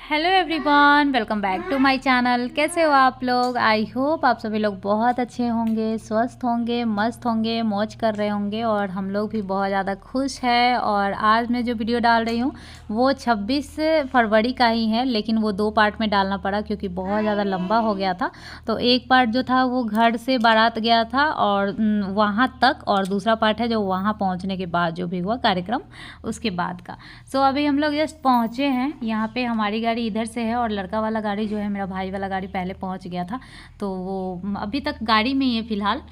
Hello everyone, welcome back to my channel. कैसे हो आप लोग? आई होप आप सभी लोग बहुत अच्छे होंगे, स्वस्थ होंगे, मस्त होंगे, मौज कर रहे होंगे। और हम लोग भी बहुत ज़्यादा खुश है। और आज मैं जो वीडियो डाल रही हूँ वो 26 फरवरी का ही है, लेकिन वो 2 पार्ट में डालना पड़ा क्योंकि बहुत ज़्यादा लंबा हो गया था। तो एक पार्ट जो था वो घर से बारात गया था और वहाँ तक, और दूसरा पार्ट है जो वहाँ पहुँचने के बाद जो भी हुआ कार्यक्रम उसके बाद का। सो अभी हम लोग जस्ट पहुँचे हैं यहाँ पे। हमारी गाड़ी इधर से है और लड़का वाला गाड़ी जो है, मेरा भाई वाला गाड़ी पहले पहुँच गया था, तो वो अभी तक गाड़ी में ही है फ़िलहाल।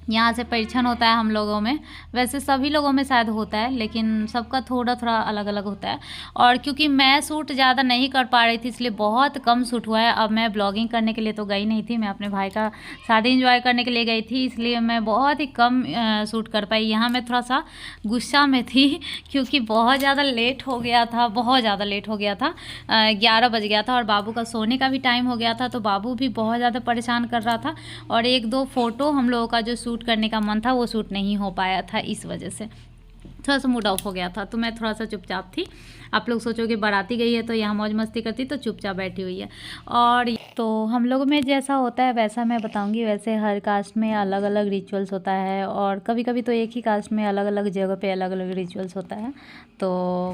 यहाँ से परीक्षण होता है हम लोगों में, वैसे सभी लोगों में शायद होता है, लेकिन सबका थोड़ा थोड़ा अलग अलग होता है। और क्योंकि मैं शूट ज़्यादा नहीं कर पा रही थी इसलिए बहुत कम शूट हुआ है। अब मैं ब्लॉगिंग करने के लिए तो गई नहीं थी, मैं अपने भाई का शादी एंजॉय करने के लिए गई थी, इसलिए मैं बहुत ही कम शूट कर पाई। यहाँ मैं थोड़ा सा गुस्सा में थी क्योंकि बहुत ज़्यादा लेट हो गया था, बहुत ज़्यादा लेट हो गया था। 11 बज गया था और बाबू का सोने का भी टाइम हो गया था, तो बाबू भी बहुत ज़्यादा परेशान कर रहा था। और 1-2 फ़ोटो हम लोगों का जो शूट करने का मन था वो शूट नहीं हो पाया था, इस वजह से थोड़ा सा मूड ऑफ हो गया था। तो मैं थोड़ा सा चुपचाप थी। आप लोग सोचोगे बाराती गई है तो यहाँ मौज मस्ती करती, तो चुपचाप बैठी हुई है। और तो हम लोगों में जैसा होता है वैसा मैं बताऊंगी। वैसे हर कास्ट में अलग अलग रिचुअल्स होता है, और कभी कभी तो एक ही कास्ट में अलग अलग जगह पे अलग अलग रिचुअल्स होता है, तो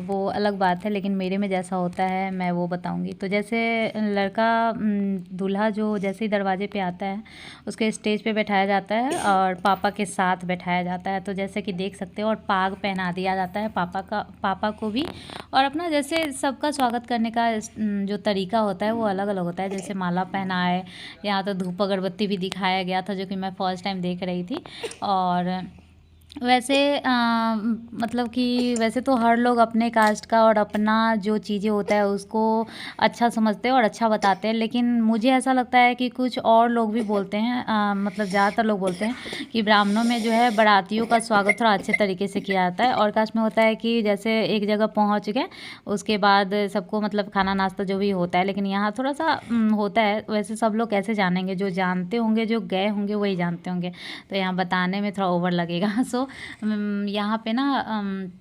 वो अलग बात है। लेकिन मेरे में जैसा होता है मैं वो बताऊंगी। तो जैसे लड़का दूल्हा जो जैसे ही दरवाजे पे आता है उसके स्टेज पे बैठाया जाता है और पापा के साथ बैठाया जाता है। तो जैसे कि देख सकते हो, और पाग पहना दिया जाता है पापा को भी। और अपना जैसे सबका स्वागत करने का जो तरीका होता है वो अलग अलग होता है। जैसे माला पहनाए, यहाँ तो धूप अगरबत्ती भी दिखाया गया था जो कि मैं फर्स्ट टाइम देख रही थी। और वैसे मतलब कि वैसे तो हर लोग अपने कास्ट का और अपना जो चीज़ें होता है उसको अच्छा समझते हैं और अच्छा बताते हैं, लेकिन मुझे ऐसा लगता है कि कुछ और लोग भी बोलते हैं, मतलब ज़्यादातर लोग बोलते हैं कि ब्राह्मणों में जो है बारातियों का स्वागत थोड़ा अच्छे तरीके से किया जाता है। और कास्ट में होता है कि जैसे एक जगह पहुंच गए उसके बाद सबको मतलब खाना नाश्ता जो भी होता है, लेकिन यहाँ थोड़ा सा होता है। वैसे सब लोग कैसे जानेंगे? जो जानते होंगे, जो गए होंगे वही जानते होंगे, तो यहाँ बताने में थोड़ा ओवर लगेगा। सो यहाँ पे ना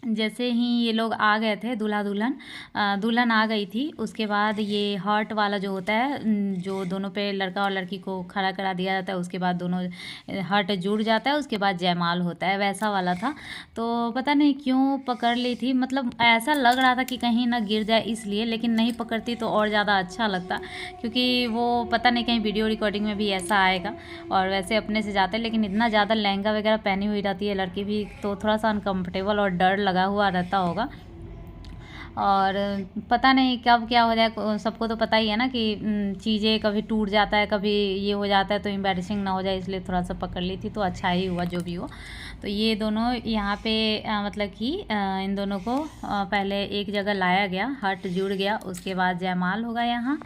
जैसे ही ये लोग आ गए थे, दुल्हन आ गई थी, उसके बाद ये हार्ट वाला जो होता है, जो दोनों पे लड़का और लड़की को खड़ा करा दिया जाता है, उसके बाद दोनों हार्ट जुड़ जाता है, उसके बाद जयमाल होता है, वैसा वाला था। तो पता नहीं क्यों पकड़ ली थी, मतलब ऐसा लग रहा था कि कहीं ना गिर जाए इसलिए, लेकिन नहीं पकड़ती तो और ज़्यादा अच्छा लगता, क्योंकि वो पता नहीं कहीं वीडियो रिकॉर्डिंग में भी ऐसा आएगा। और वैसे अपने से जाते हैं, लेकिन इतना ज़्यादा लहंगा वगैरह पहनी हुई रहती है लड़की भी, तो थोड़ा सा अनकम्फर्टेबल और डर लगा हुआ रहता होगा। और पता नहीं कब क्या हो जाए, सबको तो पता ही है ना कि चीज़ें कभी टूट जाता है, कभी ये हो जाता है, तो एम्बैरेसिंग ना हो जाए, इसलिए थोड़ा सा पकड़ ली थी। तो अच्छा ही हुआ जो भी हो। तो ये दोनों यहाँ पे मतलब कि इन दोनों को पहले एक जगह लाया गया, हट जुड़ गया, उसके बाद जयमाल होगा यहाँ।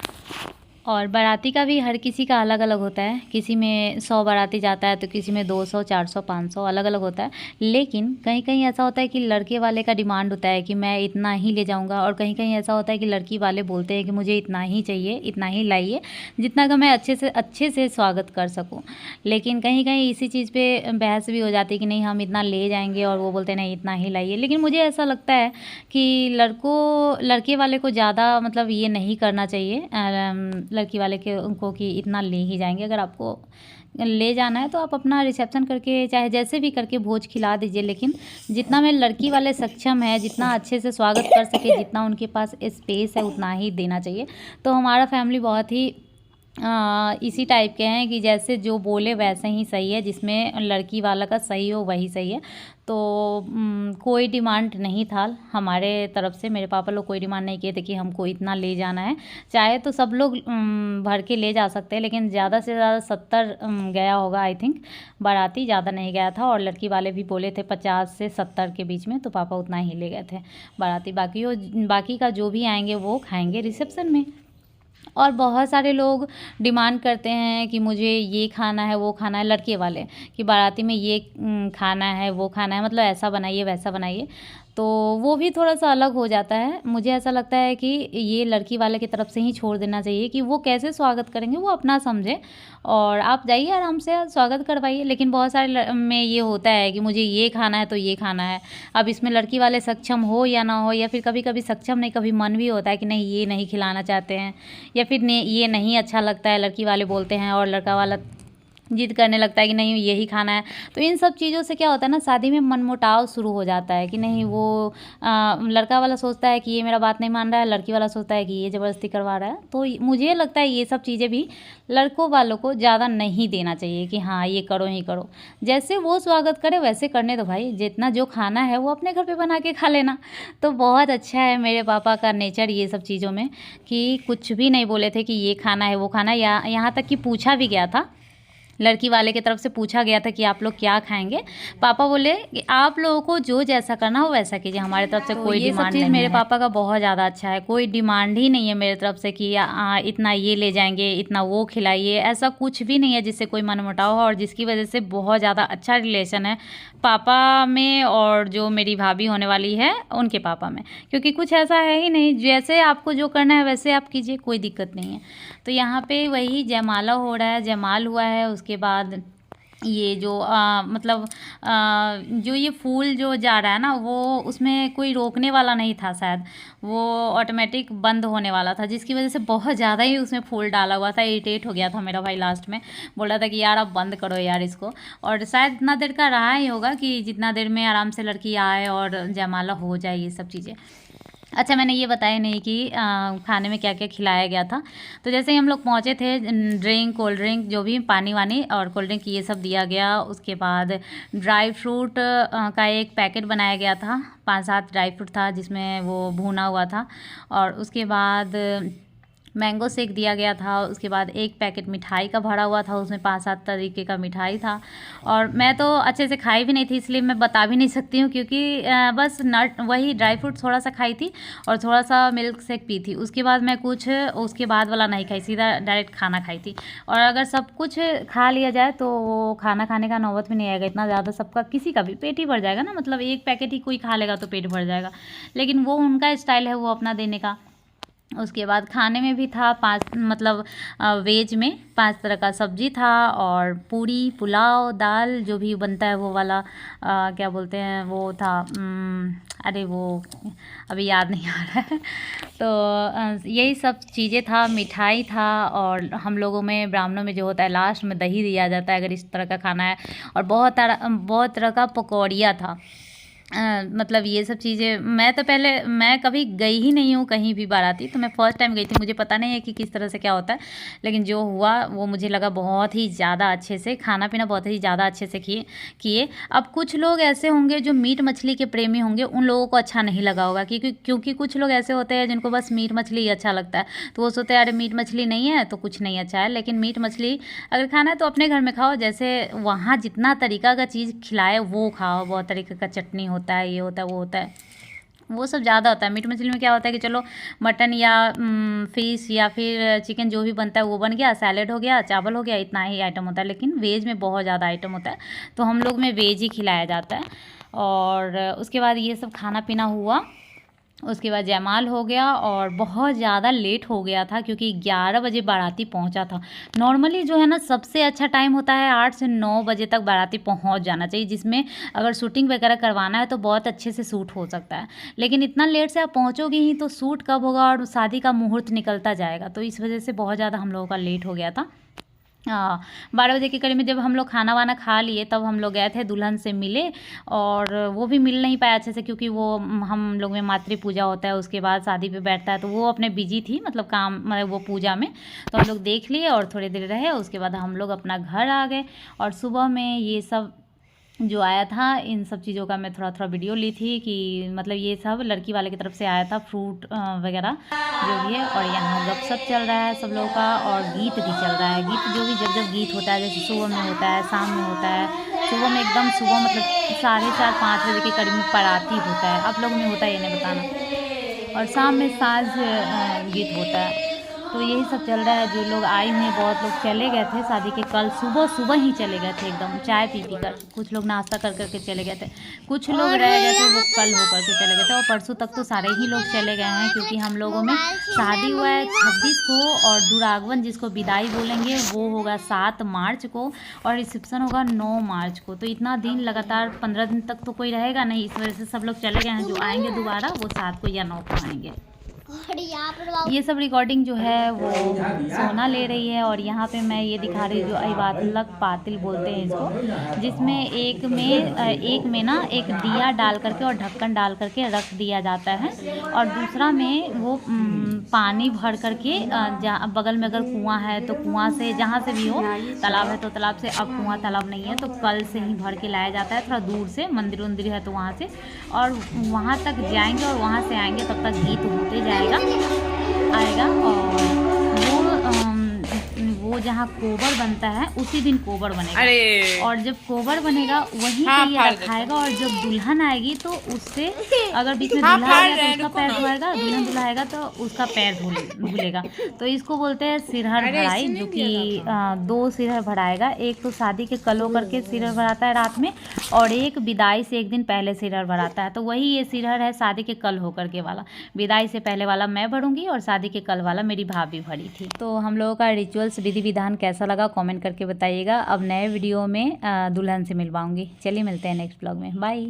और बाराती का भी हर किसी का अलग अलग होता है। किसी में 100 बाराती जाता है तो किसी में 200, 400, 500 अलग अलग होता है। लेकिन कहीं कहीं ऐसा होता है कि लड़के वाले का डिमांड होता है कि मैं इतना ही ले जाऊंगा, और कहीं कहीं ऐसा होता है कि लड़की वाले बोलते हैं कि मुझे इतना ही चाहिए, इतना ही लाइए, जितना का मैं अच्छे से स्वागत कर सकूँ। लेकिन कहीं कहीं इसी चीज़ पे बहस भी हो जाती है कि नहीं हम इतना ले जाएंगे, और वो बोलते हैं नहीं इतना ही लाइए। लेकिन मुझे ऐसा लगता है कि लड़के वाले को ज़्यादा मतलब ये नहीं करना चाहिए, लड़की वाले के उनको कि इतना ले ही जाएंगे। अगर आपको ले जाना है तो आप अपना रिसेप्शन करके चाहे जैसे भी करके भोज खिला दीजिए, लेकिन जितना में लड़की वाले सक्षम है, जितना अच्छे से स्वागत कर सके, जितना उनके पास स्पेस है उतना ही देना चाहिए। तो हमारा फैमिली बहुत ही इसी टाइप के हैं कि जैसे जो बोले वैसे ही सही है, जिसमें लड़की वाला का सही हो वही सही है। तो कोई डिमांड नहीं था हमारे तरफ से, मेरे पापा लोग कोई डिमांड नहीं किए थे कि हमको इतना ले जाना है। चाहे तो सब लोग भर के ले जा सकते हैं, लेकिन ज़्यादा से ज़्यादा 70 गया होगा आई थिंक, बाराती ज़्यादा नहीं गया था। और लड़की वाले भी बोले थे 50 से 70 के बीच में, तो पापा उतना ही ले गए थे बाराती। बाकी का जो भी आएंगे वो खाएंगे रिसेप्शन में। और बहुत सारे लोग डिमांड करते हैं कि मुझे ये खाना है, वो खाना है, लड़के वाले कि बाराती में ये खाना है, वो खाना है, मतलब ऐसा बनाइए वैसा बनाइए। तो वो भी थोड़ा-सा अलग हो जाता है। मुझे ऐसा लगता है कि ये लड़की वाले की तरफ से ही छोड़ देना चाहिए कि वो कैसे स्वागत करेंगे वो अपना समझें और आप जाइए आराम से स्वागत करवाइए। लेकिन बहुत सारे में ये होता है कि मुझे ये खाना है तो ये खाना है। अब इसमें लड़की वाले सक्षम हो या ना हो, या फिर कभी-कभी सक्षम नहीं, कभी मन भी होता है कि नहीं ये नहीं खिलाना चाहते हैं, या फिर ये नहीं अच्छा लगता है, लड़की वाले बोलते हैं और लड़का वाला जिद करने लगता है कि नहीं यही खाना है। तो इन सब चीज़ों से क्या होता है ना, शादी में मनमुटाव शुरू हो जाता है कि नहीं वो लड़का वाला सोचता है कि ये मेरा बात नहीं मान रहा है, लड़की वाला सोचता है कि ये ज़बरदस्ती करवा रहा है। तो मुझे लगता है ये सब चीज़ें भी लड़कों वालों को ज़्यादा नहीं देना चाहिए कि हाँ ये करो ही करो। जैसे वो स्वागत करे वैसे करने दो भाई, जितना जो खाना है वो अपने घर पे बना के खा लेना। तो बहुत अच्छा है मेरे पापा का नेचर ये सब चीज़ों में कि कुछ भी नहीं बोले थे कि ये खाना है वो खाना है, या यहाँ तक कि पूछा भी गया था, लड़की वाले की तरफ से पूछा गया था कि आप लोग क्या खाएंगे। पापा बोले कि आप लोगों को जो जैसा करना हो वैसा कीजिए, हमारे तरफ से कोई डिमांड नहीं है। मेरे पापा का बहुत ज़्यादा अच्छा है, कोई डिमांड ही नहीं है मेरे तरफ से कि इतना ये ले जाएंगे, इतना वो खिलाइए, ऐसा कुछ भी नहीं है जिससे कोई मनमुटाव हो, और जिसकी वजह से बहुत ज़्यादा अच्छा रिलेशन है पापा में और जो मेरी भाभी होने वाली है उनके पापा में, क्योंकि कुछ ऐसा है ही नहीं, जैसे आपको जो करना है वैसे आप कीजिए, कोई दिक्कत नहीं है। तो यहाँ पे वही जयमाला हो रहा है, जयमाल हुआ है, उसके बाद ये जो मतलब जो ये फूल जो जा रहा है ना वो उसमें कोई रोकने वाला नहीं था, शायद वो ऑटोमेटिक बंद होने वाला था, जिसकी वजह से बहुत ज़्यादा ही उसमें फूल डाला हुआ था। इरिटेट हो गया था मेरा भाई, लास्ट में बोल रहा था कि यार अब बंद करो यार इसको। और शायद इतना देर का रहा ही होगा कि जितना देर में आराम से लड़की आए और जयमाला हो जाए, ये सब चीज़ें। अच्छा, मैंने ये बताया नहीं कि खाने में क्या क्या खिलाया गया था। तो जैसे ही हम लोग पहुँचे थे, ड्रिंक, कोल्ड ड्रिंक, जो भी पानी वानी और कोल्ड ड्रिंक ये सब दिया गया। उसके बाद ड्राई फ्रूट का एक पैकेट बनाया गया था, 5-7 ड्राई फ्रूट था जिसमें वो भुना हुआ था। और उसके बाद मैंगो शेक दिया गया था। उसके बाद एक पैकेट मिठाई का भरा हुआ था, उसमें 5-7 तरीके का मिठाई था। और मैं तो अच्छे से खाई भी नहीं थी, इसलिए मैं बता भी नहीं सकती हूँ, क्योंकि बस नट वही ड्राई फ्रूट थोड़ा सा खाई थी और थोड़ा सा मिल्क शेक पी थी। उसके बाद मैं कुछ उसके बाद वाला नहीं खाई, सीधा डायरेक्ट खाना खाई थी। और अगर सब कुछ खा लिया जाए तो वो खाना खाने का नौबत भी नहीं आएगा इतना ज़्यादा, सबका किसी का भी पेट ही भर जाएगा ना, मतलब एक पैकेट ही कोई खा लेगा तो पेट भर जाएगा, लेकिन वो उनका स्टाइल है वो अपना देने का। उसके बाद खाने में भी था 5 मतलब वेज में 5 तरह का सब्जी था, और पूरी, पुलाव, दाल जो भी बनता है वो वाला क्या बोलते हैं वो था, अरे वो अभी याद नहीं आ रहा है। तो यही सब चीज़ें था, मिठाई था, और हम लोगों में ब्राह्मणों में जो होता है लास्ट में दही दिया जाता है अगर इस तरह का खाना है, और बहुत तरह का पकौड़िया था। मतलब ये सब चीज़ें मैं कभी गई ही नहीं हूँ कहीं भी बाराती, तो मैं फ़र्स्ट टाइम गई थी, मुझे पता नहीं है कि किस तरह से क्या होता है, लेकिन जो हुआ वो मुझे लगा बहुत ही ज़्यादा अच्छे से, खाना पीना बहुत ही ज़्यादा अच्छे से किए। अब कुछ लोग ऐसे होंगे जो मीट मछली के प्रेमी होंगे, उन लोगों को अच्छा नहीं लगा होगा, क्योंकि कुछ लोग ऐसे होते हैं जिनको बस मीट मछली ही अच्छा लगता है, तो वो सोचते हैं अरे मीट मछली नहीं है तो कुछ नहीं अच्छा है। लेकिन मीट मछली अगर खाना है तो अपने घर में खाओ, जैसे वहाँ जितना तरीका का चीज़ खिलाए वो खाओ, बहुत तरीके का चटनी होता है, ये होता है, वो होता है, वो सब ज़्यादा होता है। मीट मछली में क्या होता है कि चलो मटन या फिश या फिर चिकन जो भी बनता है वो बन गया, सैलेड हो गया, चावल हो गया, इतना ही आइटम होता है। लेकिन वेज में बहुत ज़्यादा आइटम होता है, तो हम लोग में वेज ही खिलाया जाता है। और उसके बाद ये सब खाना पीना हुआ, उसके बाद जयमाल हो गया, और बहुत ज़्यादा लेट हो गया था क्योंकि 11 बजे बाराती पहुंचा था। नॉर्मली जो है ना सबसे अच्छा टाइम होता है 8 से 9 बजे तक बाराती पहुंच जाना चाहिए, जिसमें अगर शूटिंग वगैरह करवाना है तो बहुत अच्छे से शूट हो सकता है। लेकिन इतना लेट से आप पहुंचोगे ही तो शूट कब होगा, और शादी का मुहूर्त निकलता जाएगा, तो इस वजह से बहुत ज़्यादा हम लोगों का लेट हो गया था। 12 बजे के करीब में जब हम लोग खाना वाना खा लिए तब हम लोग गए थे दुल्हन से मिले, और वो भी मिल नहीं पाया अच्छे से क्योंकि वो हम लोग में मातृ पूजा होता है, उसके बाद शादी पे बैठता है, तो वो अपने बिजी थी, मतलब काम, मतलब वो पूजा में, तो हम लोग देख लिए और थोड़ी देर रहे, उसके बाद हम लोग अपना घर आ गए। और सुबह में ये सब जो आया था इन सब चीज़ों का मैं थोड़ा वीडियो ली थी कि मतलब ये सब लड़की वाले की तरफ से आया था, फ्रूट वगैरह जो भी है। और यहाँ गपशप चल रहा है सब लोगों का, और गीत भी चल रहा है। गीत जो भी जब गीत होता है, जैसे सुबह में होता है, शाम में होता है, सुबह में एकदम सुबह मतलब 4:30-5 बजे के करीब में पराती होता है, आप लोग में होता है ये नहीं बताना, और शाम में साँझ गीत होता है। तो यही सब चल रहा है। जो लोग आए हुए हैं, बहुत लोग चले गए थे शादी के कल सुबह ही चले गए थे, एकदम चाय पी कर। कुछ लोग नाश्ता कर के चले गए थे, कुछ लोग रह गए थे, वो कल होकर के चले गए थे। और परसों तक तो सारे ही लोग चले गए हैं, क्योंकि हम लोगों में शादी हुआ है 26 को, और दुरागमन जिसको विदाई बोलेंगे वो होगा 7 मार्च को, और रिसेप्शन होगा 9 मार्च को। तो इतना दिन लगातार 15 दिन तक तो कोई रहेगा नहीं, इस वजह से सब लोग चले गए हैं। जो आएंगे दोबारा वो 7 को या 9 को आएंगे। ये सब रिकॉर्डिंग जो है वो सोना ले रही है। और यहाँ पे मैं ये दिखा रही हूँ जो इबादत पातिल बोलते हैं इसको, जिसमें एक में ना एक दिया डाल करके और ढक्कन डाल करके रख दिया जाता है, और दूसरा में वो पानी भर करके जहाँ बगल में अगर कुआं है तो कुआं से, जहाँ से भी हो, तालाब है तो तालाब से, अब कुआं तालाब नहीं है तो कल से ही भर के लाया जाता है, थोड़ा दूर से, मंदिर उंदिर है तो वहाँ से, और वहाँ तक जाएंगे और वहाँ से आएंगे, तब तक गीत होते जाएगा आएगा। और वो जहाँ कोबर बनता है उसी दिन कोबर बनेगा, और जब कोबर बनेगा वहीं पे ये रखाएगा, और जब दुल्हन आएगी तो उससे, अगर बीच में दूल्हा आएगा तो उसका पैर धोएगा, दुल्हन दूल्हा आएगा तो उसका पैर धुलेगा। तो इसको बोलते हैं सिरहर भराई, जो कि 2 सिरहर भराएगा। एक तो शादी के कल होकर के सिरहर भराता है रात में, और एक विदाई से एक दिन पहले सिरहर भराता है। तो वही ये सिरहर है शादी के कल होकर के वाला। विदाई से पहले वाला मैं भरूंगी और शादी के कल वाला मेरी भाभी भरी थी। तो हम लोगों का रिचुअल्स विधि विधान कैसा लगा कमेंट करके बताइएगा। अब नए वीडियो में दुल्हन से मिलवाऊंगी। चलिए मिलते हैं नेक्स्ट ब्लॉग में, बाय।